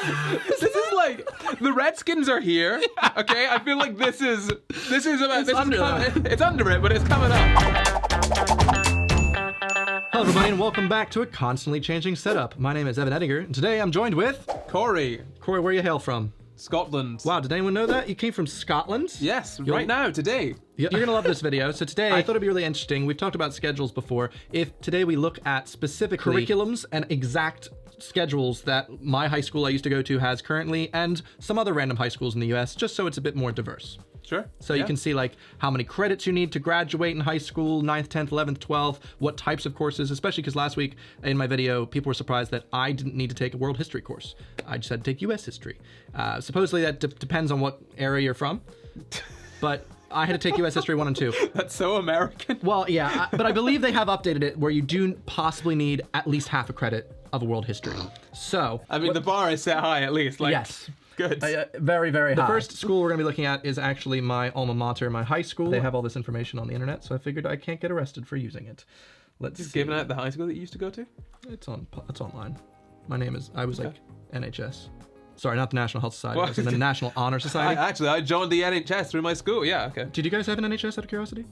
This is like the Redskins are here. Okay, I feel like this is about it's under it, but it's coming up. Hello everybody and welcome back to a constantly changing setup. My name is Evan Edinger and today I'm joined with Corry. Corey, where you hail from? Scotland. Wow, did anyone know that? You came from Scotland? Yes, right now, today. You're gonna love this video. So today, I thought it'd be really interesting. We've talked about schedules before. If today we look at specific curriculums and exact schedules that my high school I used to go to has currently, and some other random high schools in the US, just so it's a bit more diverse. Sure. So you can see like how many credits you need to graduate in high school, 9th, 10th, 11th, 12th, what types of courses, especially because last week in my video, people were surprised that I didn't need to take a world history course. I just had to take US history. Supposedly that depends on what area you're from, but I had to take US history 1 and 2. That's so American. Well, yeah, but I believe they have updated it where you do possibly need at least half a credit of a world history. So, I mean, the bar is set high at least. Like, yes. Good. Very, very high. The first school we're going to be looking at is actually my alma mater, my high school. They have all this information on the internet, so I figured I can't get arrested for using it. Let's see. Giving out the high school that you used to go to? It's online. My name is, I was like NHS. Sorry, not the National Health Society. I was in the National Honor Society. I joined the NHS through my school. Yeah, okay. Did you guys have an NHS out of curiosity?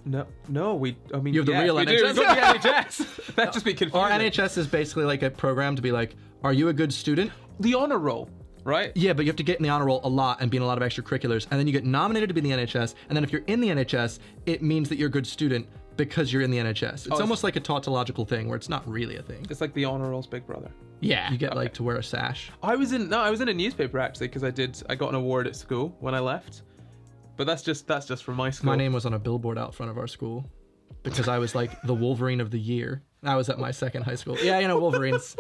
No. I mean, you have the real NHS. We've got the NHS. That'd just be confusing. Our NHS is basically like a program to be like, are you a good student? The honor roll. Right? Yeah, but you have to get in the honor roll a lot and be in a lot of extracurriculars, and then you get nominated to be in the NHS, and then if you're in the NHS, it means that you're a good student because you're in the NHS. It's almost like a tautological thing where it's not really a thing. It's like the honor roll's big brother. Yeah. You get like to wear a sash. I was in a newspaper actually because I got an award at school when I left. But that's just from my school. My name was on a billboard out front of our school because I was like the Wolverine of the year. I was at my second high school. Yeah, you know, Wolverines.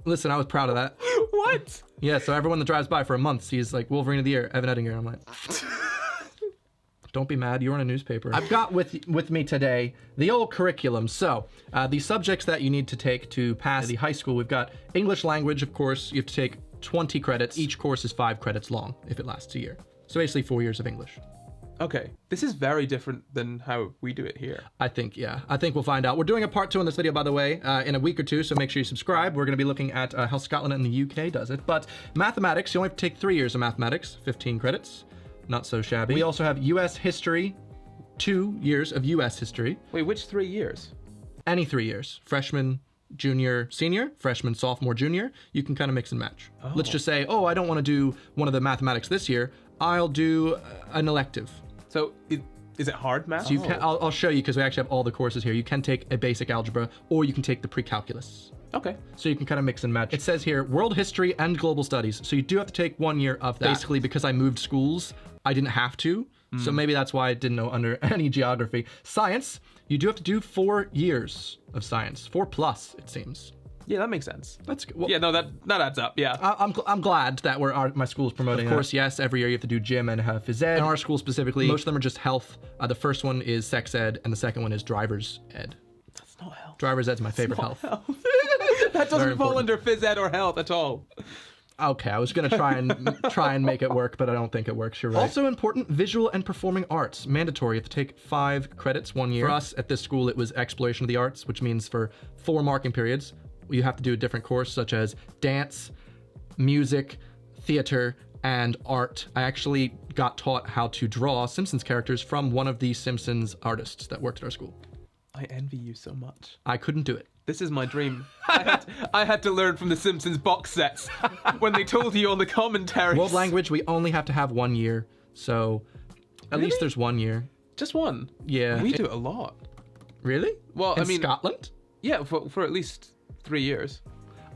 Listen, I was proud of that. What? Yeah, so everyone that drives by for a month sees like Wolverine of the Year, Evan Edinger. I'm like, don't be mad, you're in a newspaper. I've got with me today the old curriculum. So the subjects that you need to take to pass the high school, we've got English language, of course. You have to take 20 credits. Each course is 5 credits long if it lasts a year. So basically 4 years of English. Okay, this is very different than how we do it here. I think we'll find out. We're doing a part 2 on this video, by the way, in a week or two, so make sure you subscribe. We're going to be looking at how Scotland and the UK does it. But mathematics, you only have to take 3 years of mathematics, 15 credits. Not so shabby. We also have US history, 2 years of US history. Wait, which 3 years? Any 3 years. Freshman, junior, senior, freshman, sophomore, junior. You can kind of mix and match. Oh. Let's just say, I don't want to do one of the mathematics this year. I'll do an elective. So is it hard math? So you can, I'll show you because we actually have all the courses here. You can take a basic algebra or you can take the pre-calculus. Okay. So you can kind of mix and match. It says here, world history and global studies. So you do have to take 1 year of that. Basically, because I moved schools, I didn't have to. So maybe that's why I didn't know under any geography. Science, you do have to do 4 years of science. 4+, it seems. Yeah, that makes sense. That's good. Well, yeah, no, that adds up. Yeah, I'm glad that my school's promoting. Of course, yes, every year you have to do gym and have phys ed. In our school specifically, most of them are just health. The first one is sex ed, and the second one is driver's ed. That's not health. Driver's ed's my favorite health. That doesn't fall under phys ed or health at all. Okay, I was gonna try and make it work, but I don't think it works. You're right. Also important, visual and performing arts. Mandatory. You have to take 5 credits 1 year. For us at this school, it was exploration of the arts, which means for 4 marking periods, you have to do a different course such as dance, music, theater, and art. I actually got taught how to draw Simpsons characters from one of the Simpsons artists that worked at our school. I envy you so much. I couldn't do it. This is my dream. I had to learn from the Simpsons box sets when they told you on the commentaries. World language, we only have to have 1 year, so at least there's 1 year. Just one? Yeah. We do it a lot. Really? Well, I mean, Scotland? Yeah, for at least 3 years.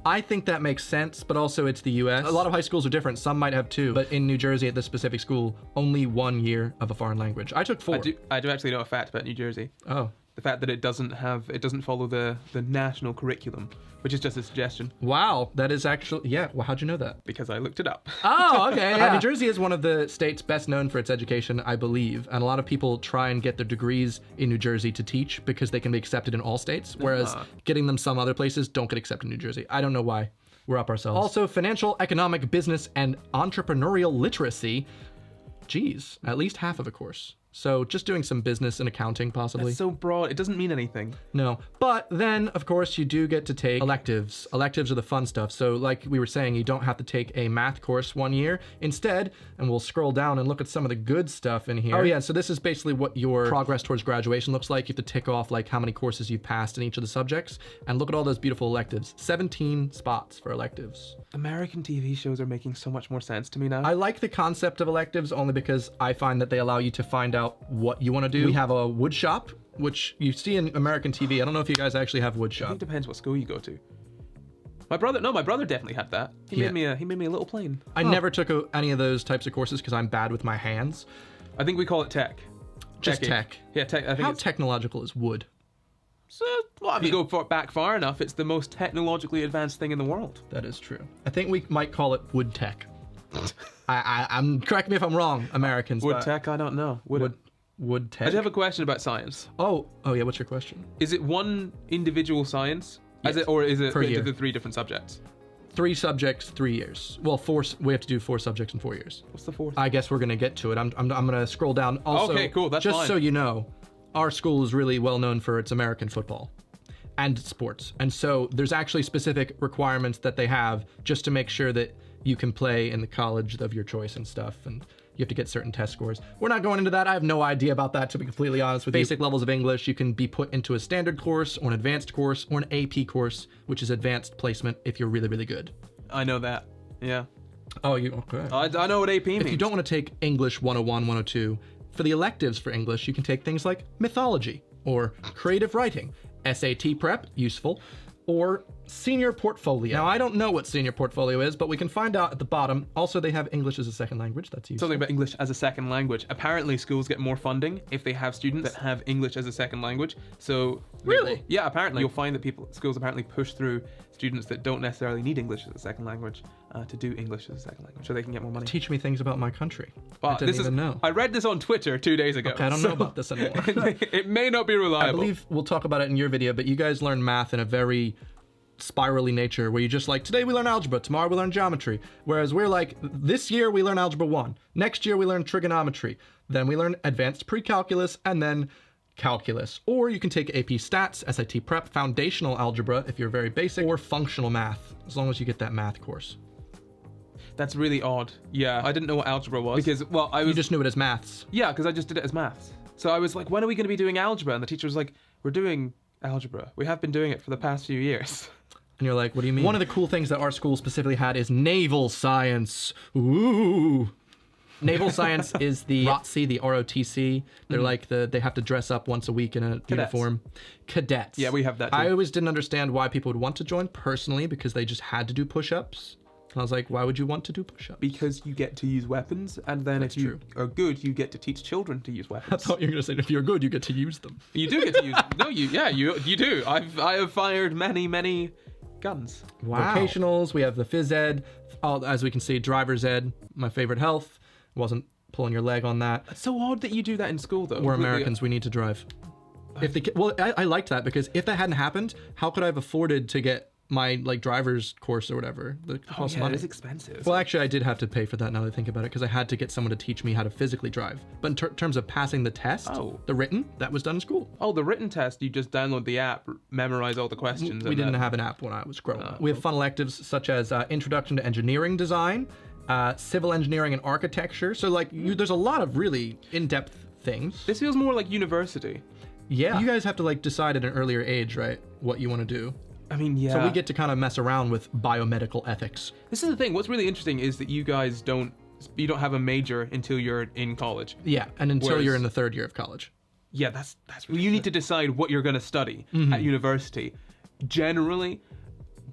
I think that makes sense, but also it's the US. A lot of high schools are different. Some might have 2, but in New Jersey at this specific school, only 1 year of a foreign language. I took 4. I do actually know a fact about New Jersey. Oh. The fact that it doesn't follow the national curriculum, which is just a suggestion. Wow, that is actually, yeah. Well, how'd you know that? Because I looked it up. Oh, okay. Yeah. New Jersey is one of the states best known for its education, I believe, and a lot of people try and get their degrees in New Jersey to teach because they can be accepted in all states, whereas getting them some other places don't get accepted in New Jersey. I don't know why. We're up ourselves. Also, financial, economic, business, and entrepreneurial literacy. Geez, at least half of a course. So just doing some business and accounting, possibly. It's so broad. It doesn't mean anything. No. But then, of course, you do get to take electives. Electives are the fun stuff. So like we were saying, you don't have to take a math course 1 year. Instead, and we'll scroll down and look at some of the good stuff in here. Oh yeah, so this is basically what your progress towards graduation looks like. You have to tick off like how many courses you've passed in each of the subjects. And look at all those beautiful electives. 17 spots for electives. American TV shows are making so much more sense to me now. I like the concept of electives only because I find that they allow you to find out what you want to do. We have a wood shop, which you see in American TV. I don't know if you guys actually have wood I shop. think it depends what school you go to. My brother definitely had that. He made me a little plane. I never took any of those types of courses because I'm bad with my hands. I think we call it tech. Just Techie. tech. Yeah, tech. I think How it's, technological is wood? so, well, if you go back far enough, it's the most technologically advanced thing in the world. That is true. I think we might call it wood tech. I'm correct me if I'm wrong, Americans. Wood but tech? I don't know. Wood tech. I do have a question about science. Oh yeah. What's your question? Is it one individual science? Yes. Or is it Per split year. into the 3 different subjects? 3 subjects, 3 years. Well, 4. We have to do 4 subjects in 4 years. What's the 4th? I guess we're gonna get to it. I'm gonna scroll down. Also, Okay, cool, that's just fine. so you know, our school is really well known for its American football and sports, and so there's actually specific requirements that they have just to make sure that you can play in the college of your choice and stuff, and you have to get certain test scores. We're not going into that. I have no idea about that, to be completely honest with you. Basic levels of English, you can be put into a standard course or an advanced course or an AP course, which is advanced placement if you're really, really good. I know that. Yeah. Oh, you okay? I know what AP means. If you don't want to take English 101, 102, for the electives for English, you can take things like mythology or creative writing, SAT prep, useful, or senior portfolio. Now, I don't know what senior portfolio is, but we can find out at the bottom. Also, they have English as a second language. That's useful. Something about English as a second language. Apparently, schools get more funding if they have students that have English as a second language. So Really? Yeah, apparently you'll find that schools apparently push through students that don't necessarily need English as a second language to do English as a second language, so they can get more money. Teach me things about my country. But I didn't even know. I read this on Twitter 2 days ago. Okay, I don't know about this anymore. It may not be I reliable. believe we'll talk about it in your video, but you guys learn math in a very spirally nature where you just like, today we learn algebra, tomorrow we learn geometry. Whereas we're like, this year we learn algebra 1, next year we learn trigonometry, then we learn advanced pre-calculus, and then calculus. Or you can take AP stats, SAT prep, foundational algebra if you're very basic, or functional math, as long as you get that math course. That's really odd. Yeah, I didn't know what algebra was because, well, I was You just knew it as maths. Yeah, because I just did it as maths. So I was like, when are we going to be doing algebra? And the teacher was like, we're doing algebra. We have been doing it for the past few years. And you're like, what do you mean? One of the cool things that our school specifically had is naval science. Ooh. Naval science is the ROTC, the ROTC. They're like they have to dress up once a week in a uniform. Cadets. Yeah, we have that too. I always didn't understand why people would want to join personally, because they just had to do push-ups. And I was like, why would you want to do push-ups? Because you get to use weapons, and then if you are good, you get to teach children to use weapons. I thought you were gonna say if you're good, you get to use them. You do get to use. No, you do. I have fired many guns. Wow. Vocationals. We have the phys ed. As we can see, driver's ed. My favorite health. Wasn't pulling your leg on that. It's so odd that you do that in school, though. We're Americans. We need to drive. I liked that because if that hadn't happened, how could I have afforded to get my driver's course or whatever? It costs money. It is expensive. Well, actually, I did have to pay for that now that I think about it, because I had to get someone to teach me how to physically drive. But in terms of passing the test, the written, that was done in school. Oh, the written test, you just download the app, memorize all the questions. We didn't have an app when I was growing up. We have fun electives such as Introduction to Engineering Design, Civil Engineering and Architecture. So there's a lot of really in-depth things. This feels more like university. Yeah. You guys have to decide at an earlier age, right, what you want to do. I mean, yeah. So we get to kind of mess around with biomedical ethics. This is the thing. What's really interesting is that you guys don't have a major until you're in college. Yeah, and until you're in the 3rd year of college. Yeah, that's you need to decide what you're going to study at university. Generally,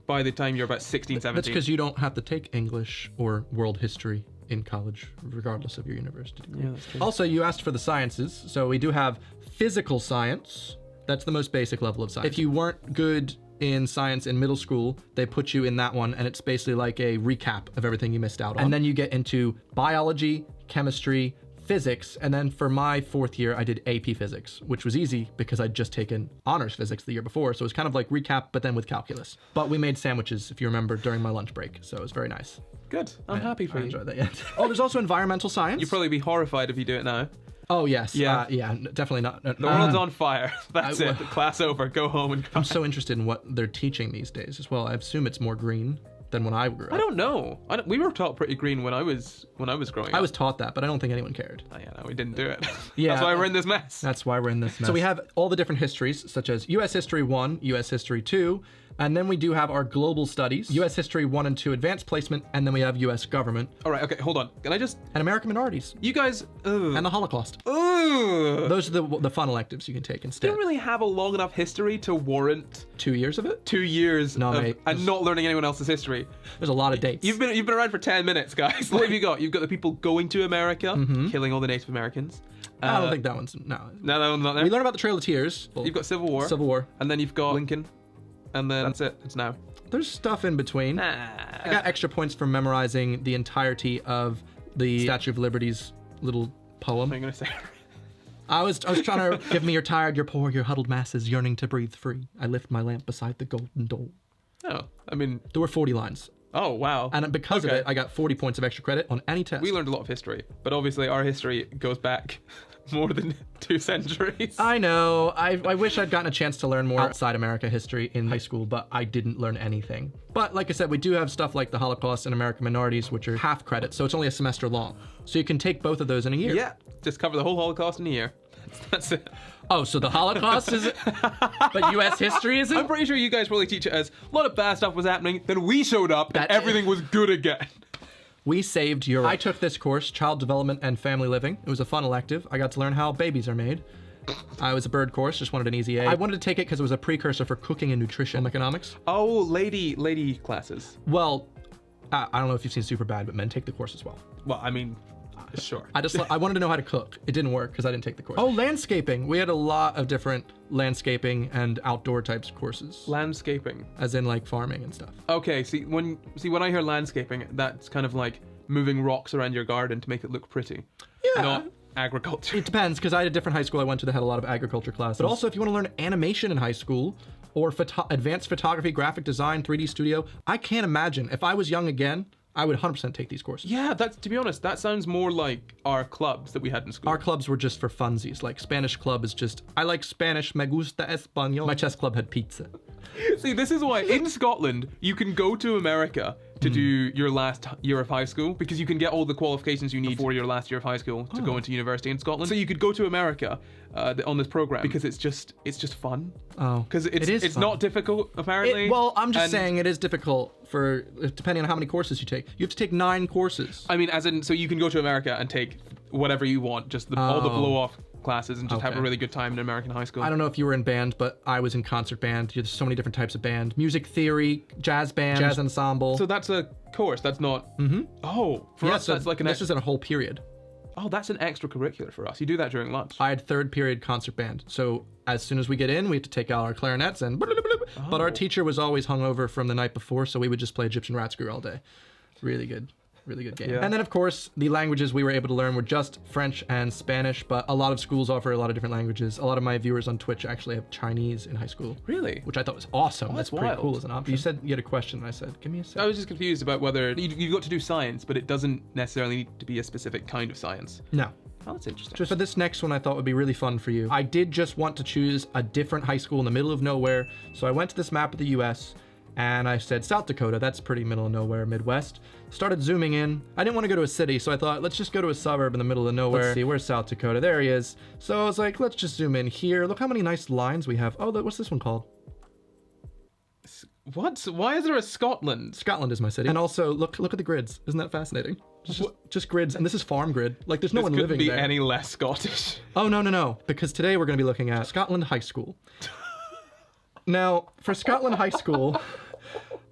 by the time you're about 16, 17. That's because you don't have to take English or world history in college, regardless of your university degree. Yeah, that's true. Also, you asked for the sciences, so we do have physical science. That's the most basic level of science. If you weren't good in science in middle school, they put you in that one, and it's basically like a recap of everything you missed out on. And then you get into biology, chemistry, physics, and then for my 4th year, I did AP physics, which was easy because I'd just taken honors physics the year before, so it was kind of like recap, but then with calculus. But we made sandwiches, if you remember, during my lunch break, so it was very nice. Good. I'm happy for I you. enjoyed that, yeah. Oh, there's also environmental science. You'd probably be horrified if you do it now. Oh, yes. Yeah. Definitely not. The world's on fire. That's it. Class over. Go home and cry. I'm so interested in what they're teaching these days as well. I assume it's more green than when I grew up. I don't know. We were taught pretty green when I was growing up. I was taught that, but I don't think anyone cared. Oh, yeah, no, we didn't do it. Yeah. That's why we're in this mess. That's why we're in this mess. So we have all the different histories, such as U.S. History 1, U.S. History 2, and then we do have our global studies, U.S. History 1 and 2 advanced placement, and then we have U.S. government. All right, okay, hold on. Can I just... And American minorities. You guys... And the Holocaust. Ugh. Those are the fun electives you can take instead. You don't really have a long enough history to warrant 2 years of it? 2 years No, of, mate. and not learning anyone else's history. There's a lot of dates. You've been around for 10 minutes, guys. What have you got? You've got the people going to America, killing all the Native Americans. I don't think that one's... No, that one's not there. We learn about the Trail of Tears. You've got Civil War. Civil War. And then you've got Lincoln. And then that's it. It's now. There's stuff in between. I got extra points for memorizing the entirety of the Statue of Liberty's little poem. What are you going to say? I was trying to give me, you're tired, you're poor, your huddled masses yearning to breathe free. I lift my lamp beside the golden door. Oh, I mean... There were 40 lines. Oh, wow. And because of it, I got 40 points of extra credit on any test. We learned a lot of history, but obviously our history goes back more than 2 centuries. I know. I wish I'd gotten a chance to learn more outside America history in high school, but I didn't learn anything. But like I said, we do have stuff like the Holocaust and American minorities, which are half credit, so it's only a semester long. So you can take both of those in a year. Yeah, just cover the whole Holocaust in a year. That's it. Oh, so the Holocaust is it? But U.S. history isn't? I'm pretty sure you guys probably teach it as a lot of bad stuff was happening, then we showed up and everything was good again. We saved Europe. I took this course, Child Development and Family Living. It was a fun elective. I got to learn how babies are made. I was a bird course, just wanted an easy A. I wanted to take it because it was a precursor for cooking and nutrition economics. Oh, lady classes. Well, I don't know if you've seen Superbad, but men take the course as well. Well, I mean, sure. I wanted to know how to cook. It didn't work because I didn't take the course. Oh, landscaping. We had a lot of different landscaping and outdoor types of courses. Landscaping. As in like farming and stuff. Okay, when I hear landscaping, that's kind of like moving rocks around your garden to make it look pretty. Yeah. Not agriculture. It depends, because I had a different high school I went to that had a lot of agriculture classes. But also, if you want to learn animation in high school, or advanced photography, graphic design, 3D studio, I can't imagine. If I was young again, I would 100% take these courses. Yeah, to be honest, that sounds more like our clubs that we had in school. Our clubs were just for funsies. Like, Spanish club is just, I like Spanish, me gusta español. My chess club had pizza. See, this is why in Scotland, you can go to America to do your last year of high school, because you can get all the qualifications you need for your last year of high school to go into university in Scotland. So you could go to America on this program because it's just fun. Oh, because it's not difficult apparently. Well, I'm just saying it is difficult for depending on how many courses you take. You have to take 9 courses. I mean, as in, so you can go to America and take whatever you want, just all the blow-off classes, and just have a really good time in American high school. I don't know if you were in band, but I was in concert band. There's so many different types of band. Music theory, jazz band, jazz ensemble. So that's a course, that's not... Oh, for us, that's like this is in a whole period. Oh, that's an extracurricular for us. You do that during lunch. I had 3rd period concert band. So as soon as we get in, we have to take out our clarinets and... But our teacher was always hungover from the night before, so we would just play Egyptian rat screw all day. Really good. Really good game. Yeah. And then, of course, the languages we were able to learn were just French and Spanish, but a lot of schools offer a lot of different languages. A lot of my viewers on Twitch actually have Chinese in high school. Really? Which I thought was awesome. Oh, that's pretty wild. cool as an option. You said you had a question, and I said, give me a second. I was just confused about whether you've got to do science, but it doesn't necessarily need to be a specific kind of science. No. Oh, that's interesting. Just for this next one, I thought would be really fun for you. I did just want to choose a different high school in the middle of nowhere, so I went to this map of the US, and I said South Dakota. That's pretty middle of nowhere, Midwest. Started zooming in. I didn't want to go to a city, so I thought, let's just go to a suburb in the middle of nowhere. Let's see, where's South Dakota? There he is. So I was like, let's just zoom in here. Look how many nice lines we have. Oh, what's this one called? What? Why is there a Scotland? Scotland is my city. And also, look at the grids. Isn't that fascinating? Just grids, and this is farm grid. Like, there's no one living there. This couldn't be any less Scottish. Oh, no. Because today we're going to be looking at Scotland High School. Now, for Scotland High School,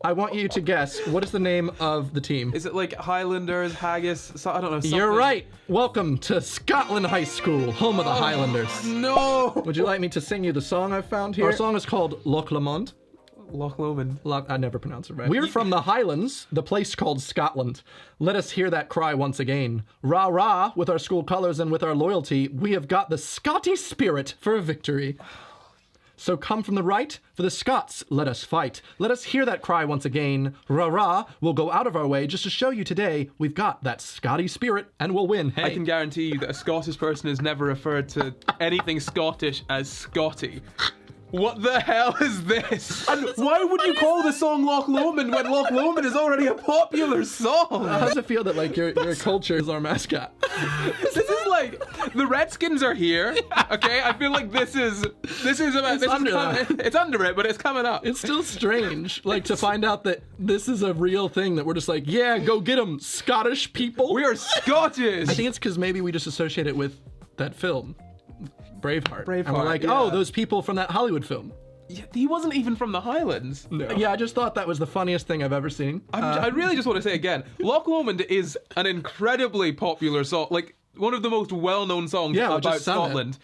I want you to guess, what is the name of the team? Is it like Highlanders, Haggis, I don't know, something? You're right. Welcome to Scotland High School, home of the Highlanders. No! Would you like me to sing you the song I've found here? Our song is called Loch Lomond. Loch Lomond. I never pronounce it right. We're from the Highlands, the place called Scotland. Let us hear that cry once again. Rah rah, with our school colors and with our loyalty, we have got the Scotty spirit for a victory. So come from the right, for the Scots, let us fight. Let us hear that cry once again. Rah-rah, we'll go out of our way just to show you today we've got that Scotty spirit and we'll win. Hey. I can guarantee you that a Scottish person has never referred to anything Scottish as Scotty. What the hell is this? And why would you call the song Loch Lomond when Loch Lomond is already a popular song? How does it feel that like your culture is our mascot? This is like the Redskins are here. Okay, I feel like this is about it's under it, but it's coming up. It's still strange, like to find out that this is a real thing that we're just like, yeah, go get them, Scottish people. We are Scottish. I think it's because maybe we just associate it with that film. Braveheart. And we're like, yeah. oh, those people from that Hollywood film. Yeah, he wasn't even from the Highlands. No. Yeah, I just thought that was the funniest thing I've ever seen. I really just want to say again, Loch Lomond is an incredibly popular song, like one of the most well-known songs about Scotland.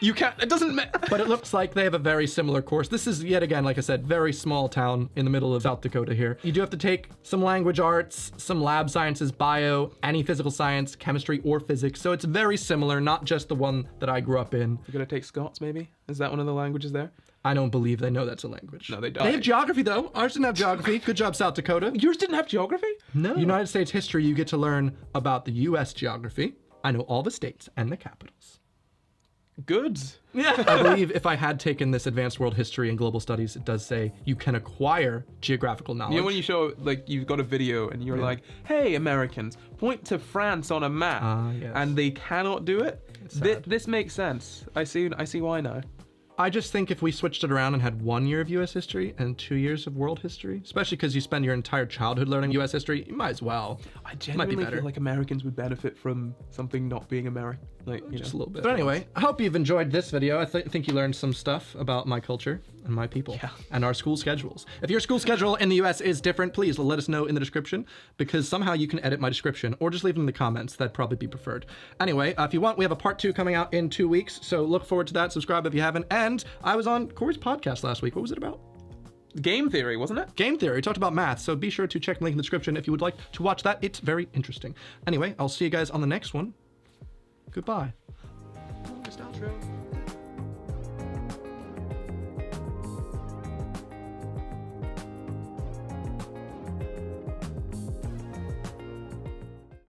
You can't, it doesn't matter. But it looks like they have a very similar course. This is, yet again, like I said, very small town in the middle of South Dakota here. You do have to take some language arts, some lab sciences, bio, any physical science, chemistry, or physics. So it's very similar, not just the one that I grew up in. You're gonna take Scots, maybe? Is that one of the languages there? I don't believe they know that's a language. No, they don't. They have geography, though. Ours didn't have geography. Good job, South Dakota. Yours didn't have geography? No. United States history, you get to learn about the U.S. geography. I know all the states and the capitals. Good. Yeah. I believe if I had taken this advanced world history and global studies, it does say you can acquire geographical knowledge. You know when you show, like, you've got a video and you're like, hey, Americans, point to France on a map. Yes. And they cannot do it? This makes sense. I see why now. I just think if we switched it around and had 1 year of U.S. history and 2 years of world history, especially because you spend your entire childhood learning U.S. history, you might as well. I genuinely feel like Americans would benefit from something not being American. Like, just a little bit. But anyway, I hope you've enjoyed this video. I think you learned some stuff about my culture and my people and our school schedules. If your school schedule in the U.S. is different, please let us know in the description, because somehow you can edit my description or just leave it in the comments. That'd probably be preferred. Anyway, if you want, we have a part 2 coming out in 2 weeks, so look forward to that. Subscribe if you haven't. And I was on Corey's podcast last week. What was it about? Game theory, wasn't it? Game theory. We talked about math, so be sure to check the link in the description if you would like to watch that. It's very interesting. Anyway, I'll see you guys on the next one. Goodbye. Just outro.